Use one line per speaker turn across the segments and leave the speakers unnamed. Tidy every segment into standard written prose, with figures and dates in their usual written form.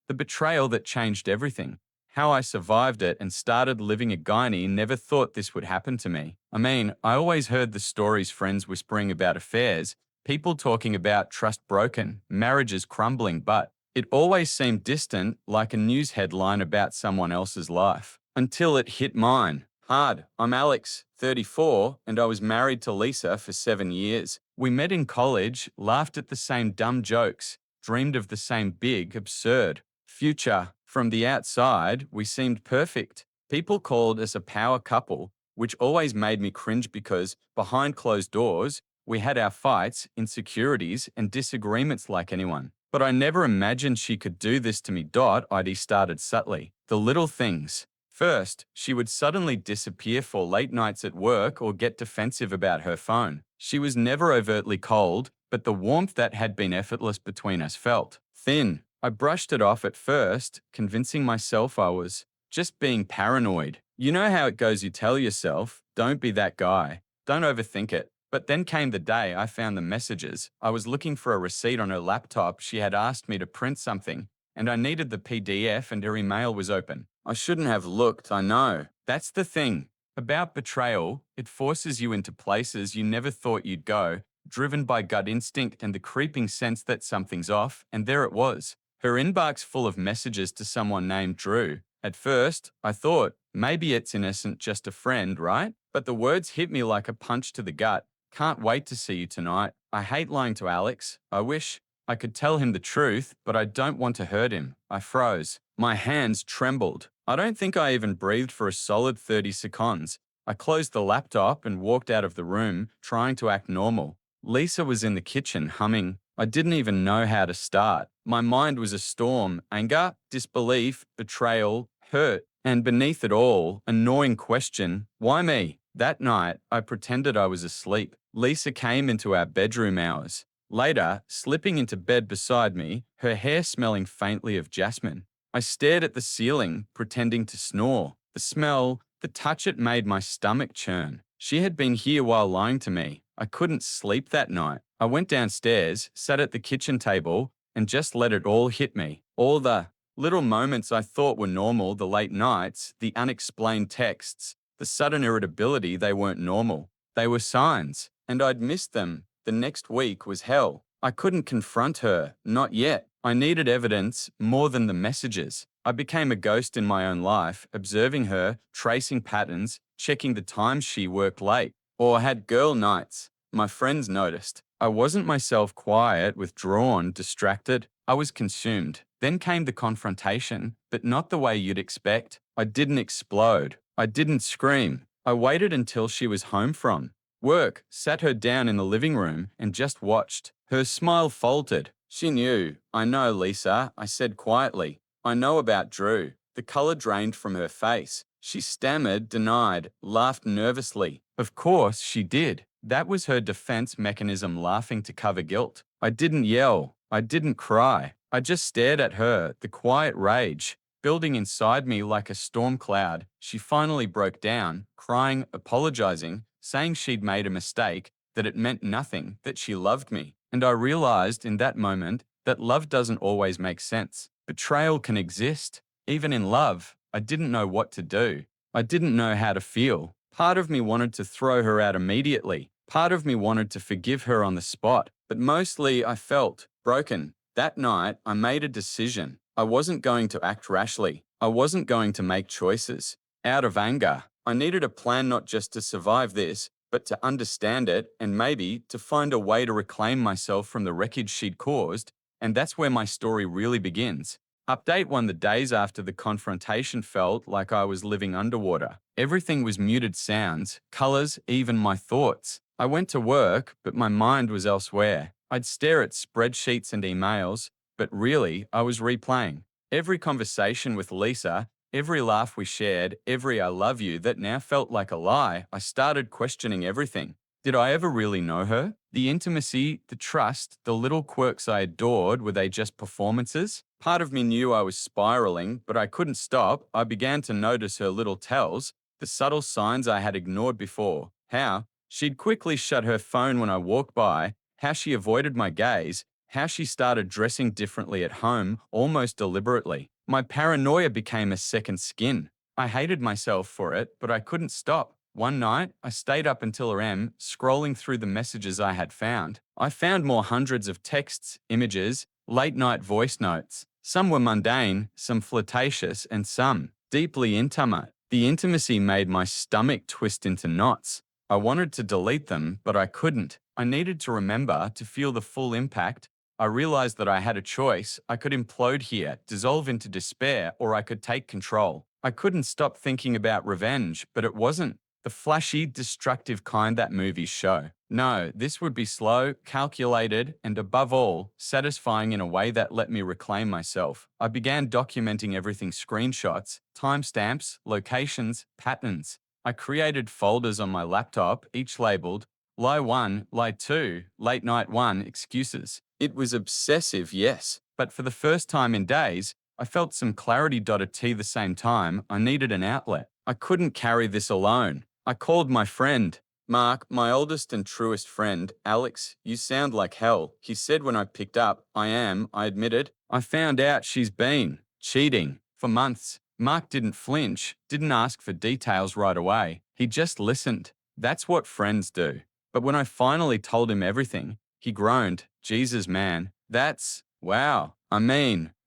The betrayal that changed everything. How I survived it and started living a gynae. Never thought this would happen to me. I mean, I always heard the stories, friends whispering about affairs, people talking about trust broken, marriages crumbling, but it always seemed distant, like a news headline about someone else's life. Until it hit mine. Hard. I'm Alex, 34, and I was married to Lisa for 7 years. We met in college, laughed at the same dumb jokes, dreamed of the same big, absurd future. From the outside, we seemed perfect. People called us a power couple, which always made me cringe because behind closed doors, we had our fights, insecurities, and disagreements like anyone. But I never imagined she could do this to me. ID started subtly. The little things. First, she would suddenly disappear for late nights at work or get defensive about her phone. She was never overtly cold, but the warmth that had been effortless between us felt thin. I brushed it off at first, convincing myself I was just being paranoid. You know how it goes, you tell yourself, don't be that guy, don't overthink it. But then came the day I found the messages. I was looking for a receipt on her laptop. She had asked me to print something, and I needed the PDF, and her email was open. I shouldn't have looked, I know. That's the thing. About betrayal, it forces you into places you never thought you'd go, driven by gut instinct and the creeping sense that something's off, and there it was. Her inbox full of messages to someone named Drew. At first, I thought, maybe it's innocent, just a friend, right? But the words hit me like a punch to the gut. Can't wait to see you tonight. I hate lying to Alex. I wish I could tell him the truth, but I don't want to hurt him. I froze. My hands trembled. I don't think I even breathed for a solid 30 seconds. I closed the laptop and walked out of the room, trying to act normal. Lisa was in the kitchen, humming. I didn't even know how to start. My mind was a storm: anger, disbelief, betrayal, hurt, and beneath it all, a gnawing question: why me? That night, I pretended I was asleep. Lisa came into our bedroom hours. Later, slipping into bed beside me, her hair smelling faintly of jasmine. I stared at the ceiling, pretending to snore. The smell, the touch, it made my stomach churn. She had been here while lying to me. I couldn't sleep that night. I went downstairs, sat at the kitchen table, and just let it all hit me. All the little moments I thought were normal, the late nights, the unexplained texts, the sudden irritability, they weren't normal. They were signs, and I'd missed them. The next week was hell. I couldn't confront her, not yet. I needed evidence more than the messages. I became a ghost in my own life, observing her, tracing patterns, checking the times she worked late or had girl nights. My friends noticed. I wasn't myself, quiet, withdrawn, distracted. I was consumed. Then came the confrontation, but not the way you'd expect. I didn't explode. I didn't scream. I waited until she was home from work, sat her down in the living room, and just watched. Her smile faltered. She knew. I know, Lisa, I said quietly. I know about Drew. The color drained from her face. She stammered, denied, laughed nervously. Of course she did. That was her defense mechanism, laughing to cover guilt. I didn't yell. I didn't cry. I just stared at her, the quiet rage building inside me like a storm cloud. She finally broke down, crying, apologizing, saying she'd made a mistake, that it meant nothing, that she loved me. And I realized in that moment that love doesn't always make sense. Betrayal can exist, even in love. I didn't know what to do. I didn't know how to feel. Part of me wanted to throw her out immediately. Part of me wanted to forgive her on the spot. But mostly I felt broken. That night, I made a decision. I wasn't going to act rashly. I wasn't going to make choices out of anger. I needed a plan, not just to survive this, but to understand it and maybe to find a way to reclaim myself from the wreckage she'd caused. And that's where my story really begins. Update 1: the days after the confrontation felt like I was living underwater. Everything was muted sounds, colors, even my thoughts. I went to work, but my mind was elsewhere. I'd stare at spreadsheets and emails, but really, I was replaying every conversation with Lisa, every laugh we shared, every I love you that now felt like a lie. I started questioning everything. Did I ever really know her? The intimacy, the trust, the little quirks I adored, were they just performances? Part of me knew I was spiraling, but I couldn't stop. I began to notice her little tells, the subtle signs I had ignored before. How she'd quickly shut her phone when I walked by, how she avoided my gaze, how she started dressing differently at home, almost deliberately. My paranoia became a second skin. I hated myself for it, but I couldn't stop. One night, I stayed up until AM, scrolling through the messages I had found. I found more hundreds of texts, images, late night voice notes. Some were mundane, some flirtatious, and some deeply intimate. The intimacy made my stomach twist into knots. I wanted to delete them, but I couldn't. I needed to remember to feel the full impact. I realized that I had a choice. I could implode here, dissolve into despair, or I could take control. I couldn't stop thinking about revenge, but it wasn't the flashy, destructive kind that movies show. No, this would be slow, calculated, and above all, satisfying in a way that let me reclaim myself. I began documenting everything: screenshots, timestamps, locations, patterns. I created folders on my laptop, each labeled Lie 1, Lie 2, Late Night 1, Excuses. It was obsessive, yes, but for the first time in days, I felt some clarity. At the same time, I needed an outlet. I couldn't carry this alone. I called my friend, Mark, my oldest and truest friend. Alex, you sound like hell, he said when I picked up. I admitted. I found out she's been cheating for months. Mark didn't flinch, didn't ask for details right away. He just listened. That's what friends do. But when I finally told him everything, he groaned, Jesus, man, that's, wow.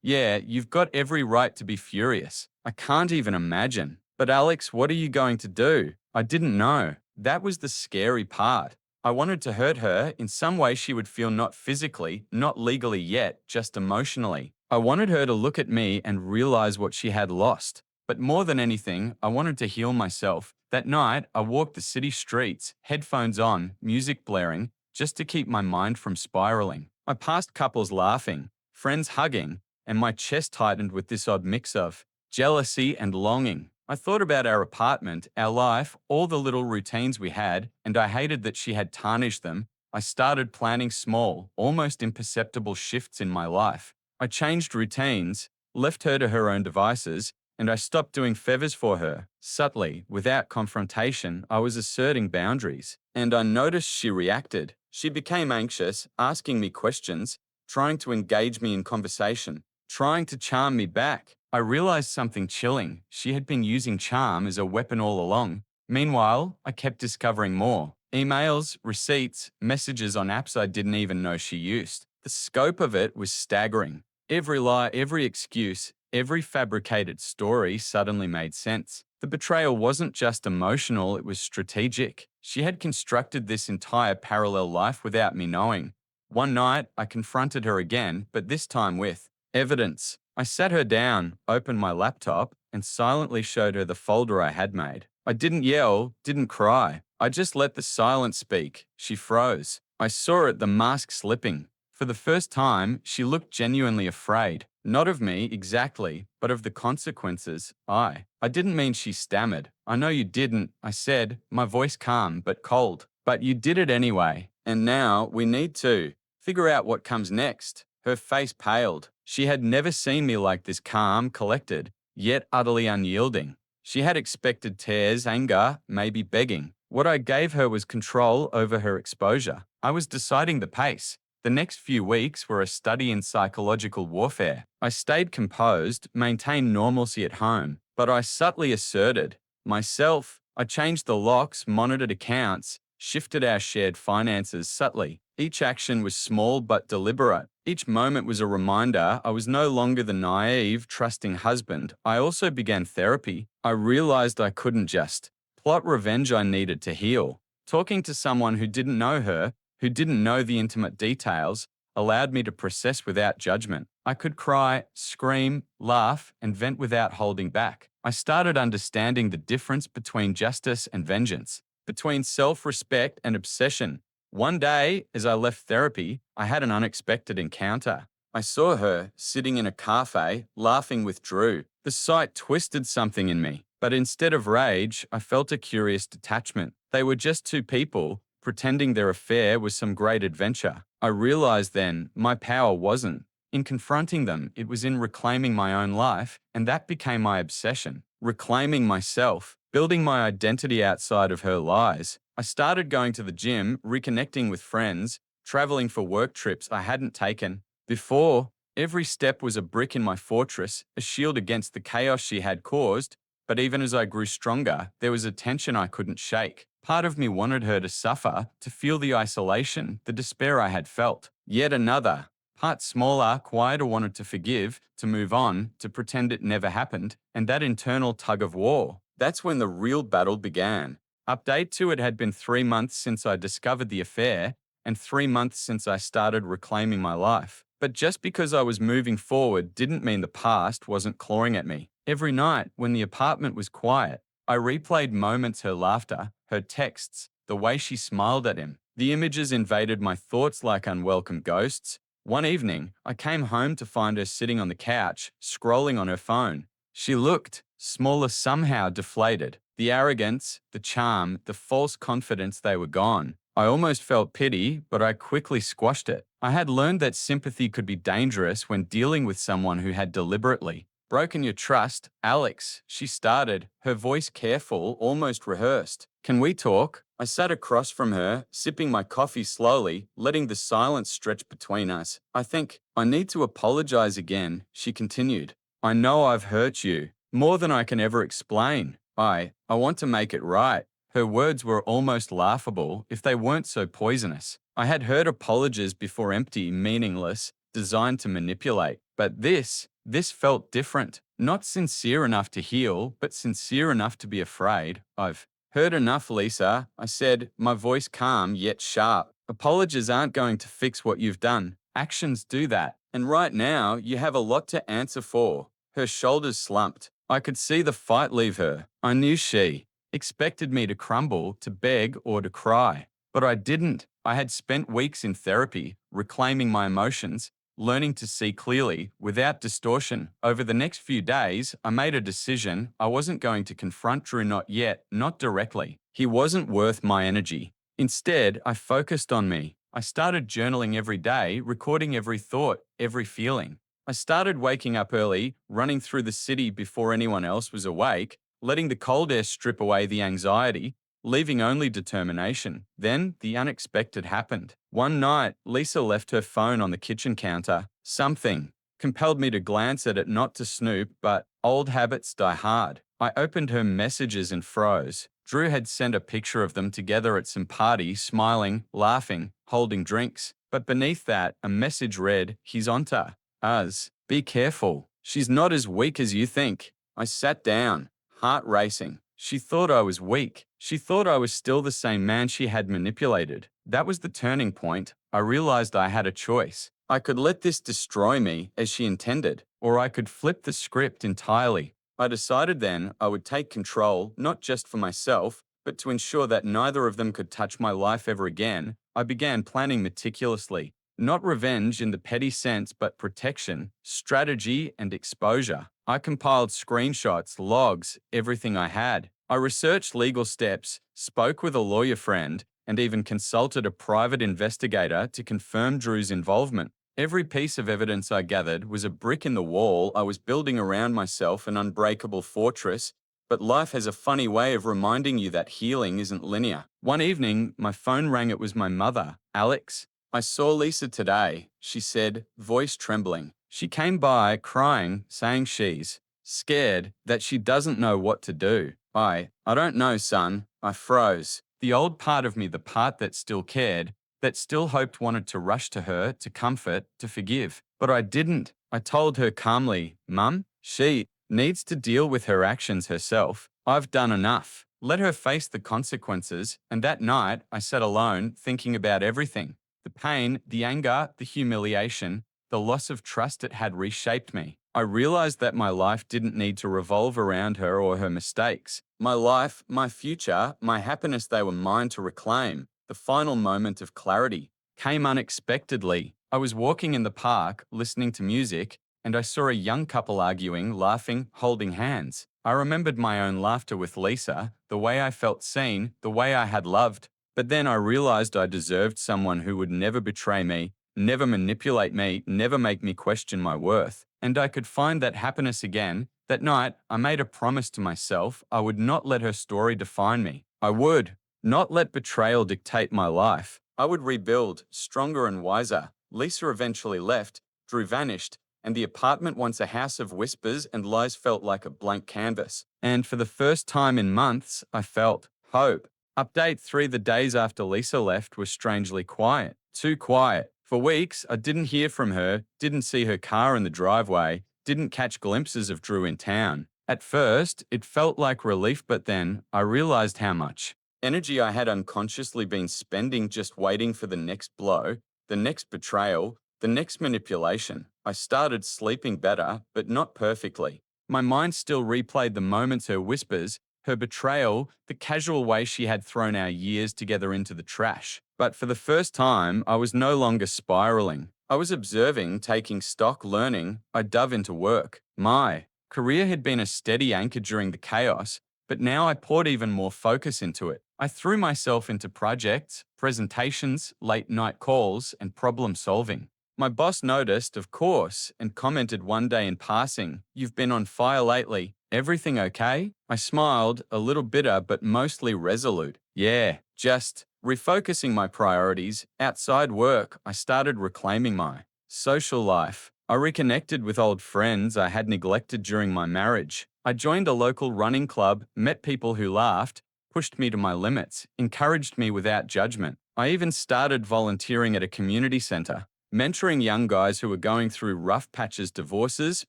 Yeah, you've got every right to be furious. I can't even imagine. But Alex, what are you going to do? I didn't know. That was the scary part. I wanted to hurt her in some way she would feel, not physically, not legally yet, just emotionally. I wanted her to look at me and realize what she had lost. But more than anything, I wanted to heal myself. That night, I walked the city streets, headphones on, music blaring, just to keep my mind from spiraling. I passed couples laughing, friends hugging, and my chest tightened with this odd mix of jealousy and longing. I thought about our apartment, our life, all the little routines we had, and I hated that she had tarnished them. I started planning small, almost imperceptible shifts in my life. I changed routines, left her to her own devices, and I stopped doing favors for her. Subtly, without confrontation, I was asserting boundaries. And I noticed she reacted. She became anxious, asking me questions, trying to engage me in conversation, trying to charm me back. I realized something chilling. She had been using charm as a weapon all along. Meanwhile, I kept discovering more. Emails, receipts, messages on apps I didn't even know she used. The scope of it was staggering. Every lie, every excuse, every fabricated story suddenly made sense. The betrayal wasn't just emotional, it was strategic. She had constructed this entire parallel life without me knowing. One night, I confronted her again, but this time with evidence. I sat her down, opened my laptop, and silently showed her the folder I had made. I didn't yell, didn't cry. I just let the silence speak. She froze. I saw it, the mask slipping. For the first time, she looked genuinely afraid. Not of me, exactly, but of the consequences. I didn't mean. She stammered. I know you didn't, I said, my voice calm but cold. But you did it anyway. And now we need to figure out what comes next. Her face paled. She had never seen me like this, calm, collected, yet utterly unyielding. She had expected tears, anger, maybe begging. What I gave her was control over her exposure. I was deciding the pace. The next few weeks were a study in psychological warfare. I stayed composed, maintained normalcy at home, but I subtly asserted myself. I changed the locks, monitored accounts, shifted our shared finances subtly. Each action was small but deliberate. Each moment was a reminder I was no longer the naive, trusting husband. I also began therapy. I realized I couldn't just plot revenge. I needed to heal. Talking to someone who didn't know her, who didn't know the intimate details, allowed me to process without judgment. I could cry, scream, laugh, and vent without holding back. I started understanding the difference between justice and vengeance, between self-respect and obsession. One day, as I left therapy, I had an unexpected encounter. I saw her sitting in a cafe, laughing with Drew. The sight twisted something in me, but instead of rage, I felt a curious detachment. They were just two people, pretending their affair was some great adventure. I realized then my power wasn't in confronting them, it was in reclaiming my own life, and that became my obsession. Reclaiming myself, building my identity outside of her lies. I started going to the gym, reconnecting with friends, traveling for work trips I hadn't taken. Before, every step was a brick in my fortress, a shield against the chaos she had caused, but even as I grew stronger, there was a tension I couldn't shake. Part of me wanted her to suffer, to feel the isolation, the despair I had felt. Yet another, part smaller, quieter, wanted to forgive, to move on, to pretend it never happened, and that internal tug of war. That's when the real battle began. Update 2: it had been 3 months since I discovered the affair, and 3 months since I started reclaiming my life. But just because I was moving forward didn't mean the past wasn't clawing at me. Every night, when the apartment was quiet, I replayed moments: her laughter, her texts, the way she smiled at him. The images invaded my thoughts like unwelcome ghosts. One evening, I came home to find her sitting on the couch, scrolling on her phone. She looked smaller, somehow deflated. The arrogance, the charm, the false confidence, they were gone. I almost felt pity, but I quickly squashed it. I had learned that sympathy could be dangerous when dealing with someone who had deliberately broken your trust. "Alex," she started, her voice careful, almost rehearsed. "Can we talk?" I sat across from her, sipping my coffee slowly, letting the silence stretch between us. I need to apologize again," she continued. "I know I've hurt you, more than I can ever explain. I want to make it right." Her words were almost laughable if they weren't so poisonous. I had heard apologies before, empty, meaningless, designed to manipulate. But this felt different. Not sincere enough to heal, but sincere enough to be afraid. "I've heard enough, Lisa," I said, my voice calm yet sharp. "Apologies aren't going to fix what you've done. Actions do that. And right now, you have a lot to answer for." Her shoulders slumped. I could see the fight leave her. I knew she expected me to crumble, to beg, or to cry. But I didn't. I had spent weeks in therapy, reclaiming my emotions, learning to see clearly, without distortion. Over the next few days, I made a decision. I wasn't going to confront Drew, not yet, not directly. He wasn't worth my energy. Instead, I focused on me. I started journaling every day, recording every thought, every feeling. I started waking up early, running through the city before anyone else was awake, letting the cold air strip away the anxiety, leaving only determination. Then the unexpected happened. One night, Lisa left her phone on the kitchen counter. Something compelled me to glance at it, not to snoop, but old habits die hard. I opened her messages and froze. Drew had sent a picture of them together at some party, smiling, laughing, holding drinks. But beneath that, a message read, "He's onto us. Be careful. She's not as weak as you think." I sat down, heart racing. She thought I was weak. She thought I was still the same man she had manipulated. That was the turning point. I realized I had a choice. I could let this destroy me, as she intended, or I could flip the script entirely. I decided then I would take control, not just for myself, but to ensure that neither of them could touch my life ever again. I began planning meticulously. Not revenge in the petty sense, but protection, strategy, and exposure. I compiled screenshots, logs, everything I had. I researched legal steps, spoke with a lawyer friend, and even consulted a private investigator to confirm Drew's involvement. Every piece of evidence I gathered was a brick in the wall I was building around myself, an unbreakable fortress. But life has a funny way of reminding you that healing isn't linear. One evening, my phone rang. It was my mother. "Alex, I saw Lisa today," she said, voice trembling. "She came by crying, saying she's scared, that she doesn't know what to do." I don't know, son." I froze. The old part of me, the part that still cared, that still hoped, wanted to rush to her, to comfort, to forgive. But I didn't. I told her calmly, "Mum, she needs to deal with her actions herself. I've done enough. Let her face the consequences." And that night, I sat alone, thinking about everything. The pain, the anger, the humiliation, the loss of trust. It had reshaped me. I realized that my life didn't need to revolve around her or her mistakes. My life, my future, my happiness, they were mine to reclaim. The final moment of clarity came unexpectedly. I was walking in the park, listening to music, and I saw a young couple arguing, laughing, holding hands. I remembered my own laughter with Lisa, the way I felt seen, the way I had loved. But then I realized I deserved someone who would never betray me, never manipulate me, never make me question my worth. And I could find that happiness again. That night, I made a promise to myself. I would not let her story define me. I would not let betrayal dictate my life. I would rebuild, stronger and wiser. Lisa eventually left, Drew vanished, and the apartment, once a house of whispers and lies, felt like a blank canvas. And for the first time in months, I felt hope. Update 3: the days after Lisa left were strangely quiet. Too quiet. For weeks, I didn't hear from her, didn't see her car in the driveway, didn't catch glimpses of Drew in town. At first, it felt like relief, but then I realized how much energy I had unconsciously been spending just waiting for the next blow, the next betrayal, the next manipulation. I started sleeping better, but not perfectly. My mind still replayed the moments, her whispers, her betrayal, the casual way she had thrown our years together into the trash. But for the first time, I was no longer spiraling. I was observing, taking stock, learning. I dove into work. My career had been a steady anchor during the chaos, but now I poured even more focus into it. I threw myself into projects, presentations, late night calls, and problem solving. My boss noticed, of course, and commented one day in passing, "You've been on fire lately. Everything okay?" I smiled, a little bitter but mostly resolute. Yeah, just refocusing my priorities. Outside work, I started reclaiming my social life. I reconnected with old friends I had neglected during my marriage. I joined a local running club, met people who laughed, pushed me to my limits, encouraged me without judgment. I even started volunteering at a community center, mentoring young guys who were going through rough patches, divorces,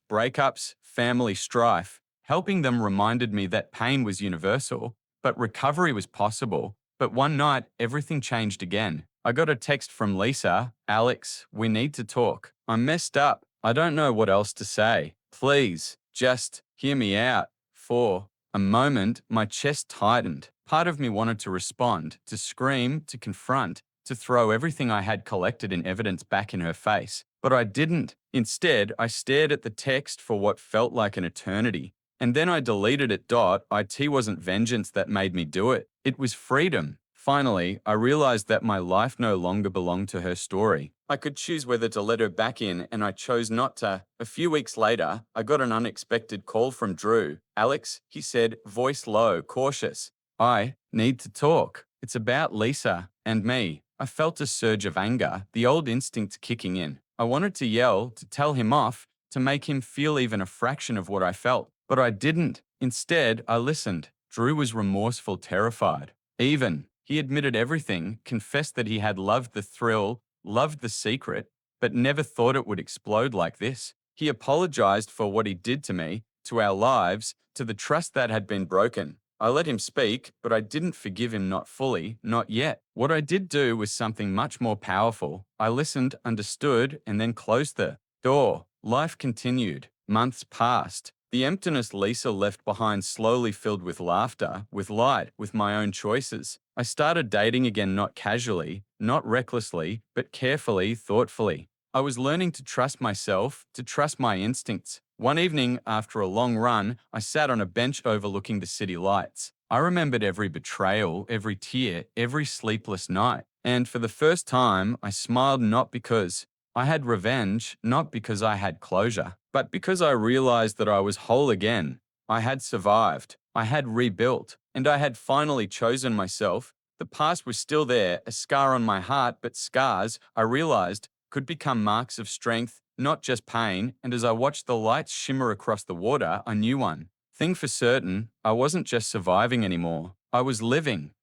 breakups, family strife. Helping them reminded me that pain was universal, but recovery was possible. But one night, everything changed again. I got a text from Lisa. "Alex, we need to talk. I'm messed up. I don't know what else to say. Please, just hear me out." For a moment, my chest tightened. Part of me wanted to respond, to scream, to confront, to throw everything I had collected in evidence back in her face. But I didn't. Instead, I stared at the text for what felt like an eternity. And then I deleted it. It wasn't vengeance that made me do it. It was freedom. Finally, I realized that my life no longer belonged to her story. I could choose whether to let her back in, and I chose not to. A few weeks later, I got an unexpected call from Drew. "Alex," he said, voice low, cautious. "I need to talk. It's about Lisa and me." I felt a surge of anger, the old instinct kicking in. I wanted to yell, to tell him off, to make him feel even a fraction of what I felt. But I didn't. Instead, I listened. Drew was remorseful, terrified. Even. He admitted everything, confessed that he had loved the thrill, loved the secret, but never thought it would explode like this. He apologized for what he did to me, to our lives, to the trust that had been broken. I let him speak, but I didn't forgive him, not fully, not yet. What I did do was something much more powerful. I listened, understood, and then closed the door. Life continued. Months passed. The emptiness Lisa left behind slowly filled with laughter, with light, with my own choices. I started dating again, not casually, not recklessly, but carefully, thoughtfully. I was learning to trust myself, to trust my instincts. One evening, after a long run, I sat on a bench overlooking the city lights. I remembered every betrayal, every tear, every sleepless night. And for the first time, I smiled, not because I had revenge, not because I had closure, but because I realized that I was whole again. I had survived. I had rebuilt. And I had finally chosen myself. The past was still there, a scar on my heart, but scars, I realized, could become marks of strength, not just pain. And as I watched the lights shimmer across the water, I knew one thing for certain: I wasn't just surviving anymore. I was living.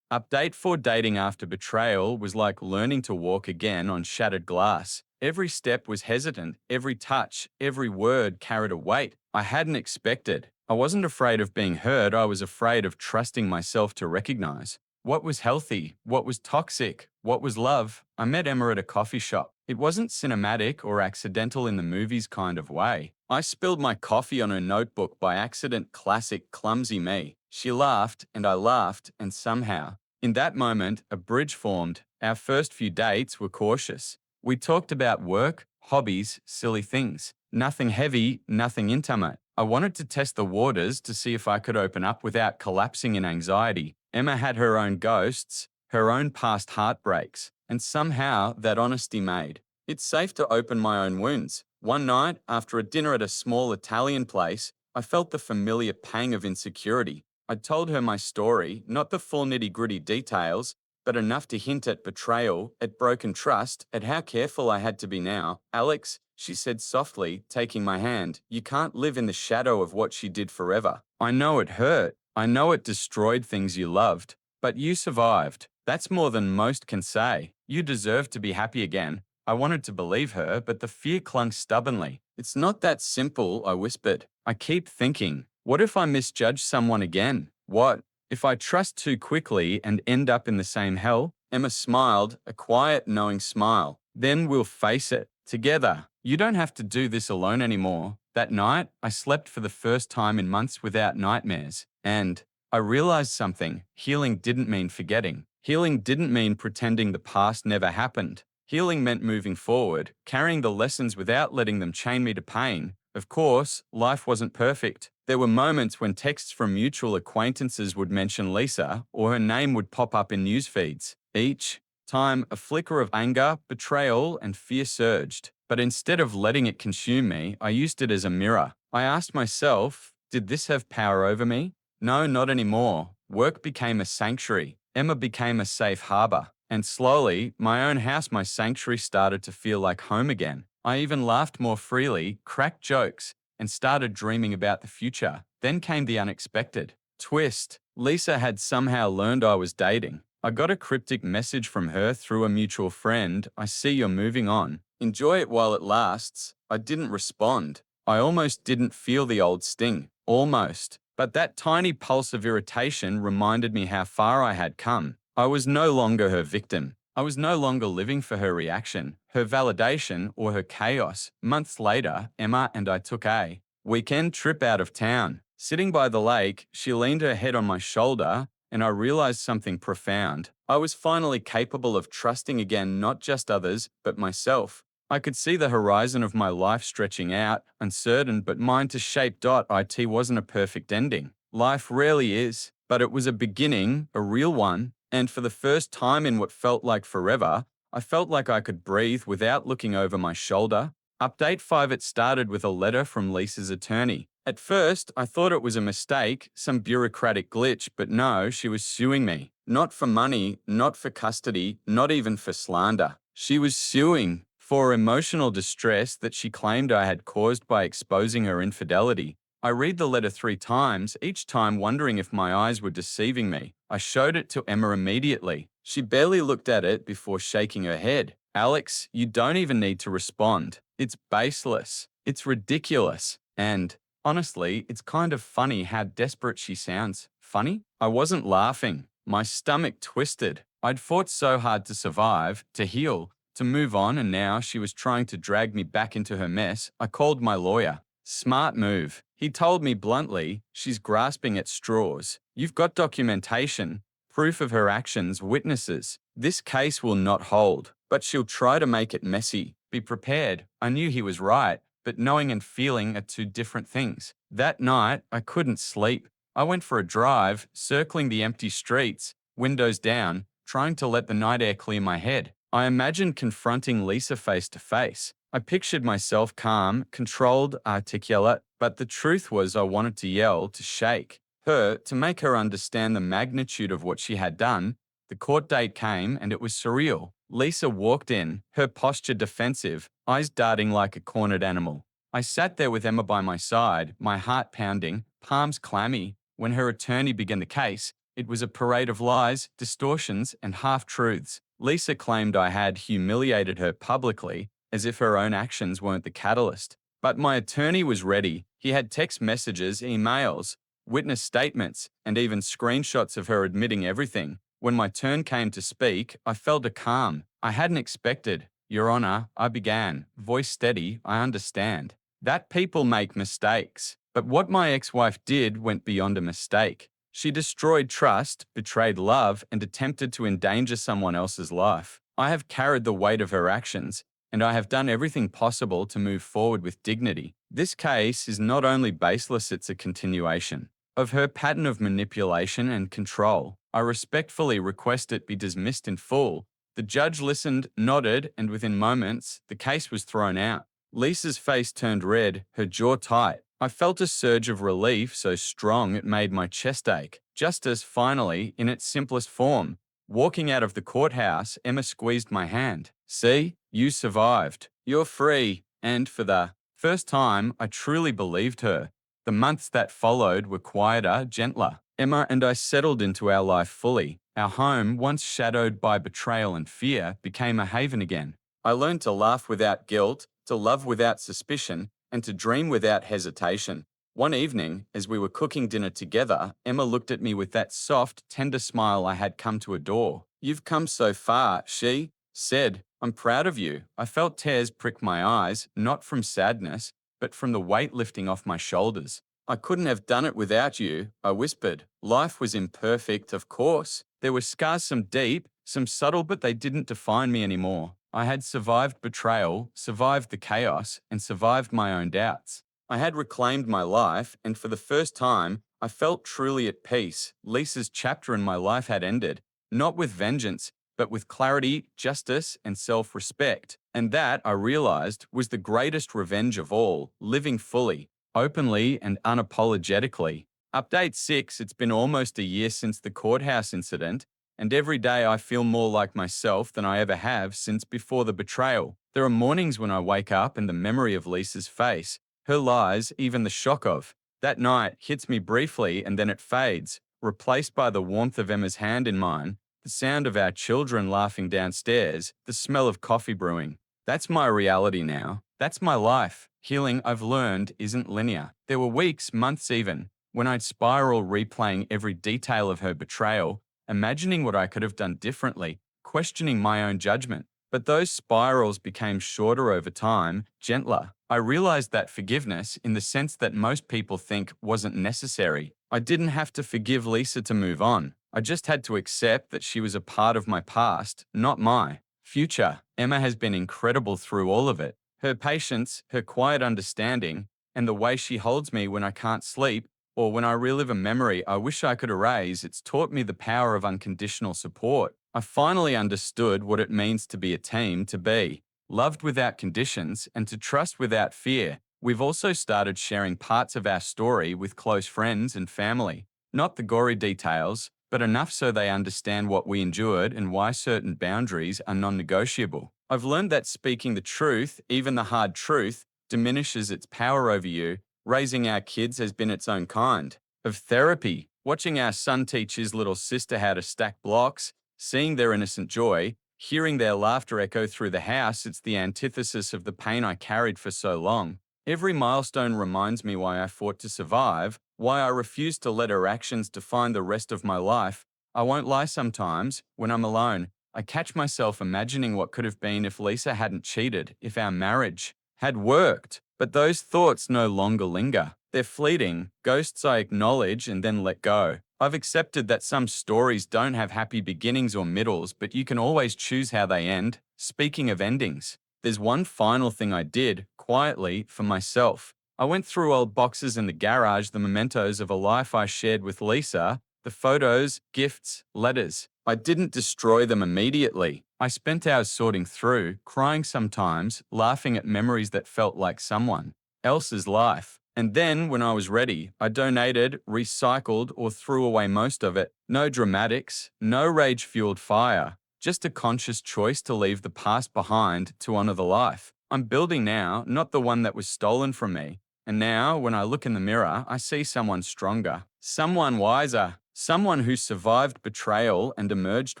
Update: for dating after betrayal was like learning to walk again on shattered glass. Every step was hesitant, every touch, every word carried a weight I hadn't expected. I wasn't afraid of being hurt, I was afraid of trusting myself to recognize what was healthy, what was toxic, what was love. I met Emma at a coffee shop. It wasn't cinematic or accidental in the movies kind of way. I spilled my coffee on her notebook by accident, classic clumsy me. She laughed, and I laughed, and somehow, in that moment, a bridge formed. Our first few dates were cautious. We talked about work, hobbies, silly things. Nothing heavy, nothing intimate. I wanted to test the waters to see if I could open up without collapsing in anxiety. Emma had her own ghosts, her own past heartbreaks, and somehow that honesty made it safe to open my own wounds. One night, after a dinner at a small Italian place, I felt the familiar pang of insecurity. I told her my story, not the full nitty-gritty details, but enough to hint at betrayal, at broken trust, at how careful I had to be now. Alex, she said softly, taking my hand, you can't live in the shadow of what she did forever. I know it hurt. I know it destroyed things you loved. But you survived. That's more than most can say. You deserve to be happy again. I wanted to believe her, but the fear clung stubbornly. It's not that simple, I whispered. I keep thinking, what if I misjudge someone again? What if I trust too quickly and end up in the same hell? Emma smiled, a quiet, knowing smile. Then we'll face it together. You don't have to do this alone anymore. That night, I slept for the first time in months without nightmares. And I realized something. Healing didn't mean forgetting. Healing didn't mean pretending the past never happened. Healing meant moving forward, carrying the lessons without letting them chain me to pain. Of course, life wasn't perfect. There were moments when texts from mutual acquaintances would mention Lisa, or her name would pop up in news feeds. Each time, a flicker of anger, betrayal, and fear surged. But instead of letting it consume me, I used it as a mirror. I asked myself, did this have power over me? No, not anymore. Work became a sanctuary. Emma became a safe harbor. And slowly, my own house, my sanctuary, started to feel like home again. I even laughed more freely, cracked jokes, and started dreaming about the future. Then came the unexpected twist. Lisa had somehow learned I was dating. I got a cryptic message from her through a mutual friend. I see you're moving on. Enjoy it while it lasts. I didn't respond. I almost didn't feel the old sting. Almost. But that tiny pulse of irritation reminded me how far I had come. I was no longer her victim. I was no longer living for her reaction, her validation, or her chaos. Months later, Emma and I took a weekend trip out of town. Sitting by the lake, she leaned her head on my shoulder, and I realized something profound. I was finally capable of trusting again, not just others, but myself. I could see the horizon of my life stretching out, uncertain but mine to shape. It wasn't a perfect ending. Life rarely is, but it was a beginning, a real one, and for the first time in what felt like forever, I felt like I could breathe without looking over my shoulder. Update 5. It started with a letter from Lisa's attorney. At first, I thought it was a mistake, some bureaucratic glitch, but no, she was suing me. Not for money, not for custody, not even for slander. She was suing for emotional distress that she claimed I had caused by exposing her infidelity. I read the letter 3 times, each time wondering if my eyes were deceiving me. I showed it to Emma immediately. She barely looked at it before shaking her head. Alex, you don't even need to respond. It's baseless. It's ridiculous. And honestly, it's kind of funny how desperate she sounds. Funny? I wasn't laughing. My stomach twisted. I'd fought so hard to survive, to heal, to move on, and now she was trying to drag me back into her mess. I called my lawyer. Smart move. He told me bluntly, she's grasping at straws. You've got documentation, proof of her actions, witnesses. This case will not hold, but she'll try to make it messy. Be prepared. I knew he was right, but knowing and feeling are two different things. That night, I couldn't sleep. I went for a drive, circling the empty streets, windows down, trying to let the night air clear my head. I imagined confronting Lisa face to face. I pictured myself calm, controlled, articulate, but the truth was I wanted to yell, to shake her, to make her understand the magnitude of what she had done. The court date came, and it was surreal. Lisa walked in, her posture defensive, eyes darting like a cornered animal. I sat there with Emma by my side, my heart pounding, palms clammy. When her attorney began the case, it was a parade of lies, distortions, and half-truths. Lisa claimed I had humiliated her publicly, as if her own actions weren't the catalyst. But my attorney was ready. He had text messages, emails, witness statements, and even screenshots of her admitting everything. When my turn came to speak, I felt a calm I hadn't expected. Your Honor, I began, voice steady, I understand that people make mistakes. But what my ex-wife did went beyond a mistake. She destroyed trust, betrayed love, and attempted to endanger someone else's life. I have carried the weight of her actions, and I have done everything possible to move forward with dignity. This case is not only baseless, it's a continuation of her pattern of manipulation and control. I respectfully request it be dismissed in full. The judge listened, nodded, and within moments, the case was thrown out. Lisa's face turned red, her jaw tight. I felt a surge of relief so strong it made my chest ache. Justice, finally, in its simplest form. Walking out of the courthouse, Emma squeezed my hand. See, you survived. You're free. And for the first time, I truly believed her. The months that followed were quieter, gentler. Emma and I settled into our life fully. Our home, once shadowed by betrayal and fear, became a haven again. I learned to laugh without guilt, to love without suspicion, and to dream without hesitation. One evening, as we were cooking dinner together, Emma looked at me with that soft, tender smile I had come to adore. You've come so far, she said. I'm proud of you. I felt tears prick my eyes, not from sadness, but from the weight lifting off my shoulders. I couldn't have done it without you, I whispered. Life was imperfect, of course. There were scars, some deep, some subtle, but they didn't define me anymore. I had survived betrayal, survived the chaos, and survived my own doubts. I had reclaimed my life, and for the first time, I felt truly at peace. Lisa's chapter in my life had ended, not with vengeance, but with clarity, justice, and self-respect. And that, I realized, was the greatest revenge of all, living fully, openly, and unapologetically. Update 6, it's been almost a year since the courthouse incident, and every day I feel more like myself than I ever have since before the betrayal. There are mornings when I wake up and the memory of Lisa's face, her lies, even the shock of that night hits me briefly and then it fades, replaced by the warmth of Emma's hand in mine, the sound of our children laughing downstairs, the smell of coffee brewing. That's my reality now. That's my life. Healing, I've learned, isn't linear. There were weeks, months even, when I'd spiral replaying every detail of her betrayal, imagining what I could have done differently, questioning my own judgment. But those spirals became shorter over time, gentler. I realized that forgiveness, in the sense that most people think wasn't necessary. I didn't have to forgive Lisa to move on. I just had to accept that she was a part of my past, not my future. Emma has been incredible through all of it. Her patience, her quiet understanding, and the way she holds me when I can't sleep, or when I relive a memory I wish I could erase, it's taught me the power of unconditional support. I finally understood what it means to be a team, to be loved without conditions, and to trust without fear. We've also started sharing parts of our story with close friends and family. Not the gory details, but enough so they understand what we endured and why certain boundaries are non-negotiable. I've learned that speaking the truth, even the hard truth, diminishes its power over you. Raising our kids has been its own kind of therapy. Watching our son teach his little sister how to stack blocks, seeing their innocent joy, hearing their laughter echo through the house, it's the antithesis of the pain I carried for so long. Every milestone reminds me why I fought to survive, why I refuse to let her actions define the rest of my life. I won't lie, sometimes, when I'm alone, I catch myself imagining what could have been if Lisa hadn't cheated, if our marriage had worked. But those thoughts no longer linger. They're fleeting, ghosts I acknowledge and then let go. I've accepted that some stories don't have happy beginnings or middles, but you can always choose how they end. Speaking of endings, there's one final thing I did, quietly, for myself. I went through old boxes in the garage, the mementos of a life I shared with Lisa, the photos, gifts, letters. I didn't destroy them immediately. I spent hours sorting through, crying sometimes, laughing at memories that felt like someone else's life. And then, when I was ready, I donated, recycled, or threw away most of it. No dramatics, no rage-fueled fire, just a conscious choice to leave the past behind to honor the life I'm building now, not the one that was stolen from me. And now, when I look in the mirror, I see someone stronger, someone wiser, someone who survived betrayal and emerged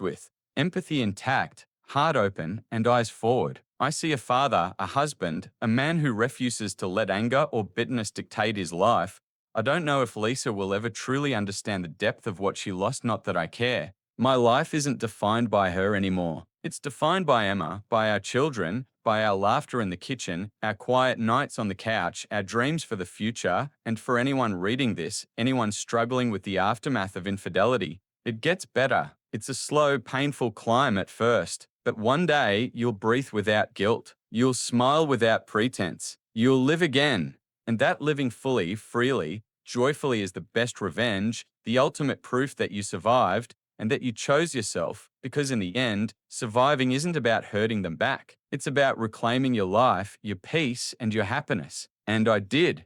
with empathy intact, heart open, and eyes forward. I see a father, a husband, a man who refuses to let anger or bitterness dictate his life. I don't know if Lisa will ever truly understand the depth of what she lost, not that I care. My life isn't defined by her anymore. It's defined by Emma, by our children, by our laughter in the kitchen, our quiet nights on the couch, our dreams for the future, and for anyone reading this, anyone struggling with the aftermath of infidelity. It gets better. It's a slow, painful climb at first, but one day you'll breathe without guilt. You'll smile without pretense. You'll live again. And that living fully, freely, joyfully is the best revenge, the ultimate proof that you survived and that you chose yourself, because in the end, surviving isn't about hurting them back. It's about reclaiming your life, your peace, and your happiness. And I did.